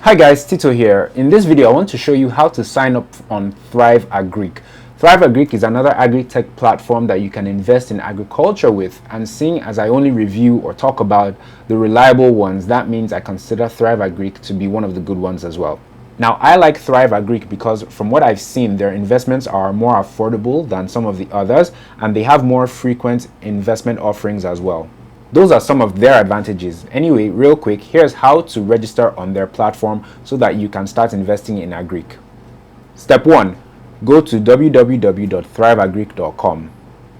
Hi guys, Tito here. In this video, I want to show you how to sign up on Thrive Agric. Thrive Agric is another agri-tech platform that you can invest in agriculture with, and seeing as I only review or talk about the reliable ones, that means I consider Thrive Agric to be one of the good ones as well. Now, I like Thrive Agric because from what I've seen, their investments are more affordable than some of the others, and they have more frequent investment offerings as well. Those are some of their advantages. Anyway, real quick, here's how to register on their platform so that you can start investing in Agric. Step 1. Go to www.thriveagric.com.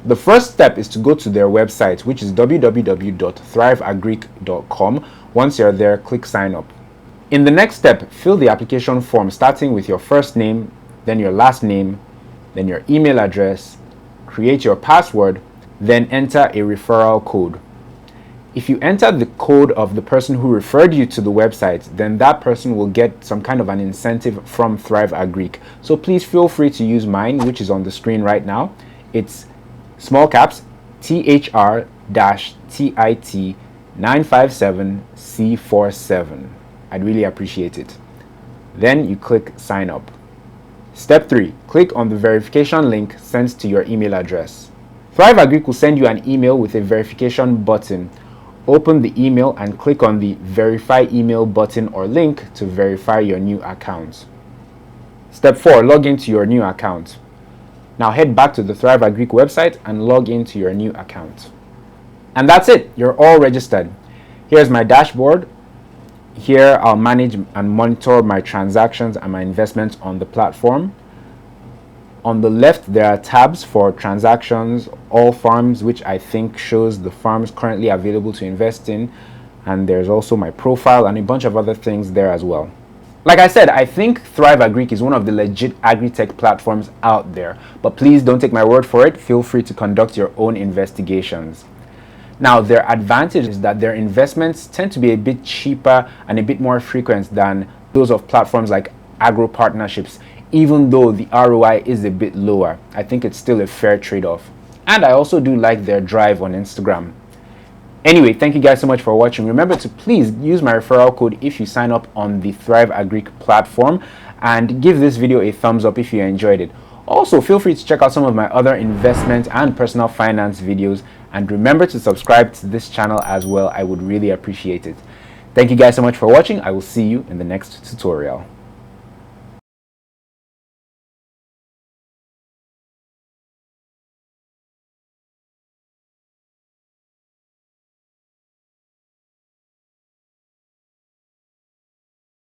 The first step is to go to their website, which is www.thriveagric.com. Once you're there, click sign up. In the next step, fill the application form starting with your first name, then your last name, then your email address, create your password, then enter a referral code. If you enter the code of the person who referred you to the website, then that person will get some kind of an incentive from Thrive Agric. So please feel free to use mine, which is on the screen right now. It's small caps THR-TIT957C47. I'd really appreciate it. Then you click sign up. Step 3. Click on the verification link sent to your email address. Thrive Agric will send you an email with a verification button. Open the email and click on the verify email button or link to verify your new account. Step 4. Log into your new account. Now head back to the Thrive Agric website and log into your new account. And that's it. You're all registered. Here's my dashboard. Here I'll manage and monitor my transactions and my investments on the platform. On the left, there are tabs for transactions, all farms, which I think shows the farms currently available to invest in. And there's also my profile and a bunch of other things there as well. Like I said, I think Thrive Agric is one of the legit agri-tech platforms out there. But please don't take my word for it. Feel free to conduct your own investigations. Now, their advantage is that their investments tend to be a bit cheaper and a bit more frequent than those of platforms like agro partnerships. Even though the ROI is a bit lower, I think it's still a fair trade-off. And I also do like their drive on Instagram. Anyway, thank you guys so much for watching. Remember to please use my referral code if you sign up on the Thrive Agric platform, and give this video a thumbs up if you enjoyed it. Also, feel free to check out some of my other investment and personal finance videos, and remember to subscribe to this channel as well. I would really appreciate it. Thank you guys so much for watching. I will see you in the next tutorial.